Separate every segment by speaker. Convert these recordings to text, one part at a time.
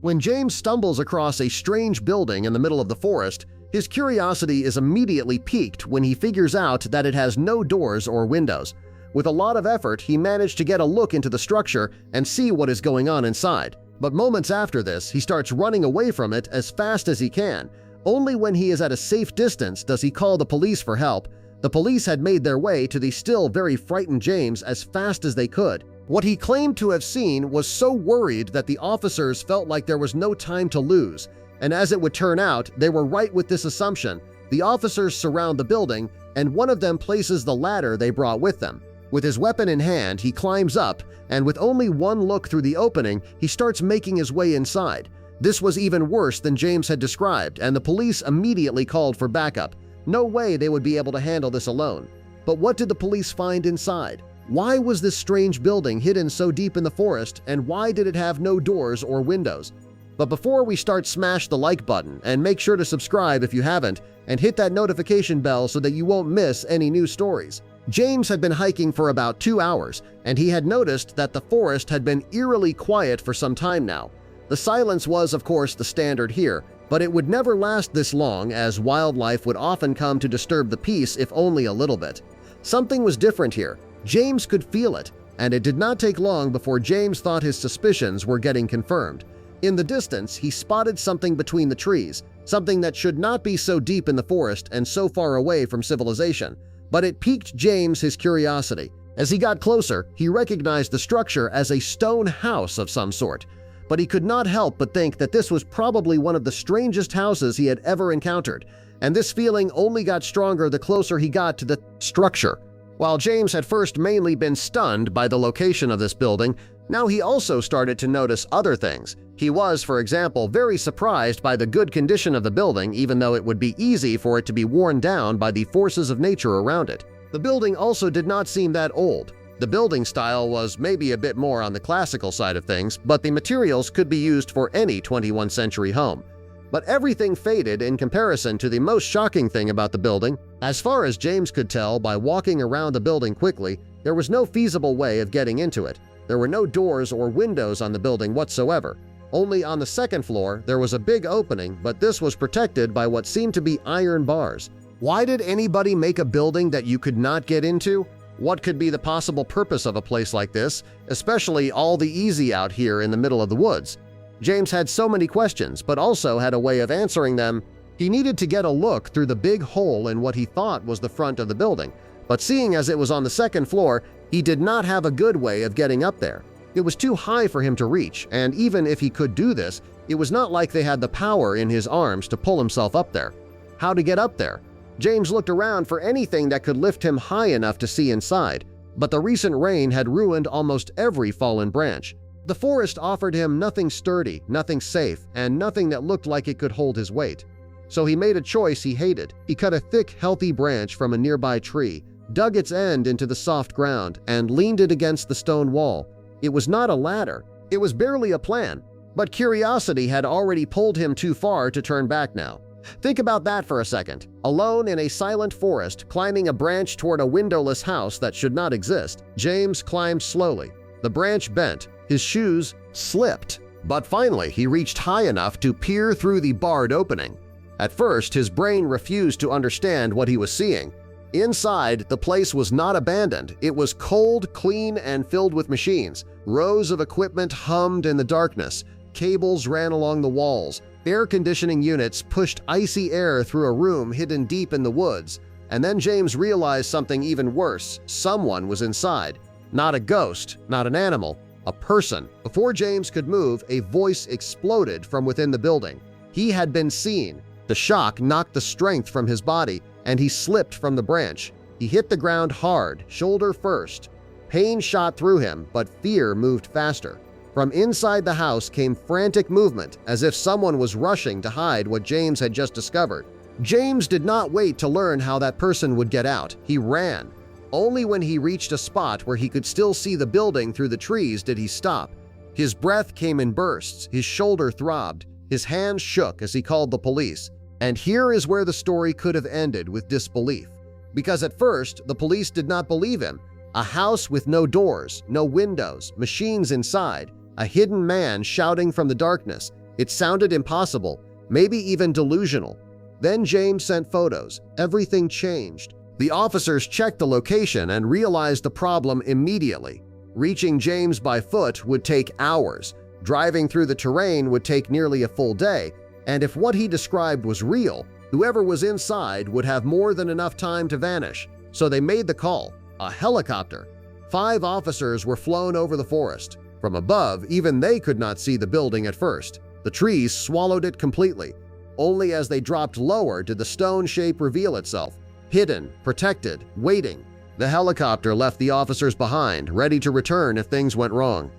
Speaker 1: When James stumbles across a strange building in the middle of the forest, his curiosity is immediately piqued when he figures out that it has no doors or windows. With a lot of effort, he managed to get a look into the structure and see what is going on inside. But moments after this, he starts running away from it as fast as he can. Only when he is at a safe distance does he call the police for help. The police had made their way to the still very frightened James as fast as they could. What he claimed to have seen was so worried that the officers felt like there was no time to lose. And as it would turn out, they were right with this assumption. The officers surround the building, and one of them places the ladder they brought with them. With his weapon in hand, he climbs up, and with only one look through the opening, he starts making his way inside. This was even worse than James had described, and the police immediately called for backup. No way they would be able to handle this alone. But what did the police find inside? Why was this strange building hidden so deep in the forest, and why did it have no doors or windows? But before we start, smash the like button and make sure to subscribe if you haven't, and hit that notification bell so that you won't miss any new stories. James had been hiking for about 2 hours, and he had noticed that the forest had been eerily quiet for some time now. The silence was, of course, the standard here, but it would never last this long, as wildlife would often come to disturb the peace if only a little bit. Something was different here. James could feel it, and it did not take long before James thought his suspicions were getting confirmed. In the distance, he spotted something between the trees, something that should not be so deep in the forest and so far away from civilization. But it piqued his curiosity. As he got closer, he recognized the structure as a stone house of some sort. But he could not help but think that this was probably one of the strangest houses he had ever encountered, and this feeling only got stronger the closer he got to the structure. While James had first mainly been stunned by the location of this building, now he also started to notice other things. He was, for example, very surprised by the good condition of the building, even though it would be easy for it to be worn down by the forces of nature around it. The building also did not seem that old. The building style was maybe a bit more on the classical side of things, but the materials could be used for any 21st century home. But everything faded in comparison to the most shocking thing about the building. As far as James could tell by walking around the building quickly, there was no feasible way of getting into it. There were no doors or windows on the building whatsoever. Only on the second floor there was a big opening, but this was protected by what seemed to be iron bars. Why did anybody make a building that you could not get into? What could be the possible purpose of a place like this, especially all the easy out here in the middle of the woods? James had so many questions, but also had a way of answering them. He needed to get a look through the big hole in what he thought was the front of the building, but seeing as it was on the second floor, he did not have a good way of getting up there. It was too high for him to reach, and even if he could do this, it was not like they had the power in his arms to pull himself up there. How to get up there? James looked around for anything that could lift him high enough to see inside, but the recent rain had ruined almost every fallen branch. The forest offered him nothing sturdy, nothing safe, and nothing that looked like it could hold his weight. So he made a choice he hated. He cut a thick, healthy branch from a nearby tree, dug its end into the soft ground, and leaned it against the stone wall. It was not a ladder. It was barely a plan. But curiosity had already pulled him too far to turn back now. Think about that for a second. Alone in a silent forest, climbing a branch toward a windowless house that should not exist, James climbed slowly. The branch bent. His shoes slipped. But finally, he reached high enough to peer through the barred opening. At first, his brain refused to understand what he was seeing. Inside, the place was not abandoned. It was cold, clean, and filled with machines. Rows of equipment hummed in the darkness. Cables ran along the walls. Air conditioning units pushed icy air through a room hidden deep in the woods. And then James realized something even worse. Someone was inside. Not a ghost, not an animal, a person. Before James could move, a voice exploded from within the building. He had been seen. The shock knocked the strength from his body, and he slipped from the branch. He hit the ground hard, shoulder first. Pain shot through him, but fear moved faster. From inside the house came frantic movement, as if someone was rushing to hide what James had just discovered. James did not wait to learn how that person would get out. He ran. Only when he reached a spot where he could still see the building through the trees did he stop. His breath came in bursts, his shoulder throbbed, his hands shook as he called the police. And here is where the story could have ended with disbelief. Because at first, the police did not believe him. A house with no doors, no windows, machines inside, a hidden man shouting from the darkness. It sounded impossible, maybe even delusional. Then James sent photos. Everything changed. The officers checked the location and realized the problem immediately. Reaching James by foot would take hours, driving through the terrain would take nearly a full day, and if what he described was real, whoever was inside would have more than enough time to vanish. So they made the call, a helicopter. 5 officers were flown over the forest. From above, even they could not see the building at first. The trees swallowed it completely. Only as they dropped lower did the stone shape reveal itself, hidden, protected, waiting. The helicopter left the officers behind, ready to return if things went wrong.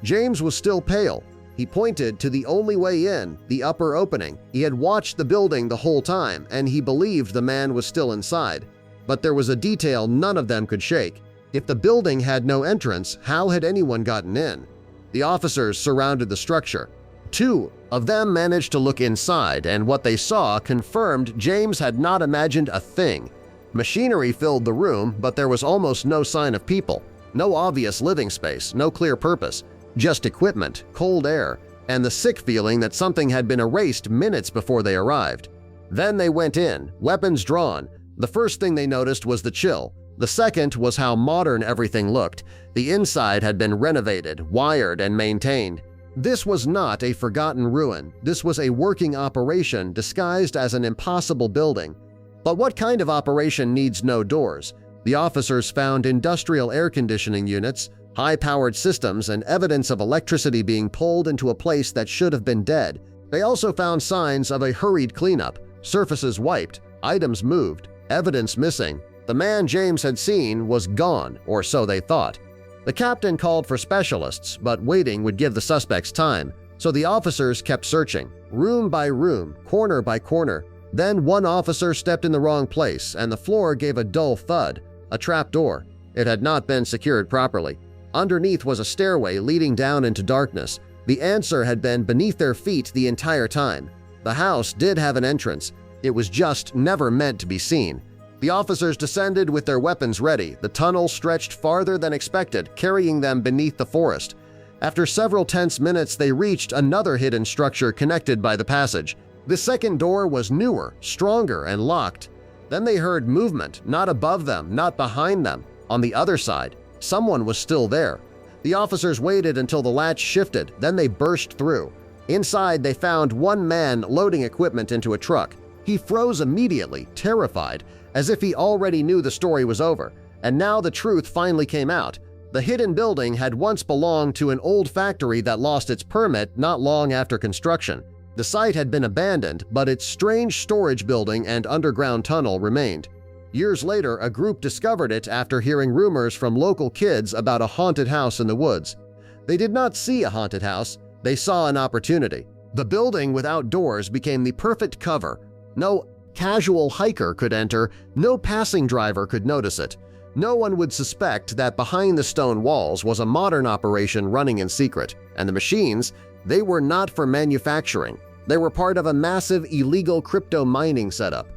Speaker 1: James was still pale. He pointed to the only way in, the upper opening. He had watched the building the whole time, and he believed the man was still inside. But there was a detail none of them could shake. If the building had no entrance, how had anyone gotten in? The officers surrounded the structure. 2 of them managed to look inside, and what they saw confirmed James had not imagined a thing. Machinery filled the room, but there was almost no sign of people. No obvious living space, no clear purpose. Just equipment, cold air, and the sick feeling that something had been erased minutes before they arrived. Then they went in, weapons drawn. The first thing they noticed was the chill. The second was how modern everything looked. The inside had been renovated, wired, and maintained. This was not a forgotten ruin. This was a working operation disguised as an impossible building. But what kind of operation needs no doors? The officers found industrial air conditioning units, high-powered systems, and evidence of electricity being pulled into a place that should have been dead. They also found signs of a hurried cleanup, surfaces wiped, items moved, evidence missing. The man James had seen was gone, or so they thought. The captain called for specialists, but waiting would give the suspects time, so the officers kept searching, room by room, corner by corner. Then one officer stepped in the wrong place, and the floor gave a dull thud, a trap door. It had not been secured properly. Underneath was a stairway leading down into darkness. The answer had been beneath their feet the entire time. The house did have an entrance. It was just never meant to be seen. The officers descended with their weapons ready. The tunnel stretched farther than expected, carrying them beneath the forest. After several tense minutes, they reached another hidden structure connected by the passage. The second door was newer, stronger, and locked. Then they heard movement, not above them, not behind them. On the other side, someone was still there. The officers waited until the latch shifted, then they burst through. Inside, they found one man loading equipment into a truck. He froze immediately, terrified, as if he already knew the story was over. And now the truth finally came out. The hidden building had once belonged to an old factory that lost its permit not long after construction. The site had been abandoned, but its strange storage building and underground tunnel remained. Years later, a group discovered it after hearing rumors from local kids about a haunted house in the woods. They did not see a haunted house, they saw an opportunity. The building without doors became the perfect cover. No casual hiker could enter, no passing driver could notice it. No one would suspect that behind the stone walls was a modern operation running in secret, and the machines, they were not for manufacturing. They were part of a massive illegal crypto mining setup.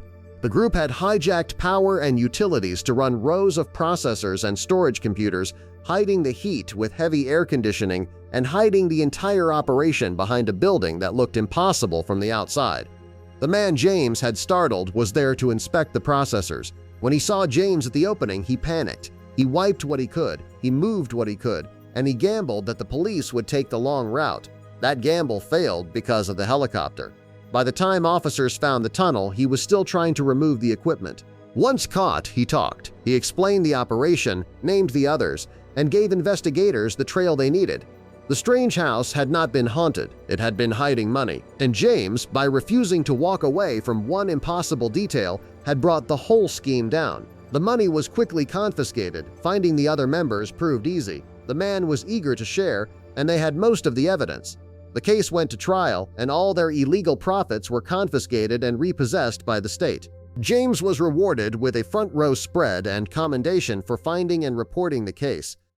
Speaker 1: The group had hijacked power and utilities to run rows of processors and storage computers, hiding the heat with heavy air conditioning and hiding the entire operation behind a building that looked impossible from the outside. The man James had startled was there to inspect the processors. When he saw James at the opening, he panicked. He wiped what he could, he moved what he could, and he gambled that the police would take the long route. That gamble failed because of the helicopter. By the time officers found the tunnel, he was still trying to remove the equipment. Once caught, he talked. He explained the operation, named the others, and gave investigators the trail they needed. The strange house had not been haunted, it had been hiding money, and James, by refusing to walk away from one impossible detail, had brought the whole scheme down. The money was quickly confiscated, finding the other members proved easy. The man was eager to share, and they had most of the evidence. The case went to trial, and all their illegal profits were confiscated and repossessed by the state. James was rewarded with a front-row spread and commendation for finding and reporting the case.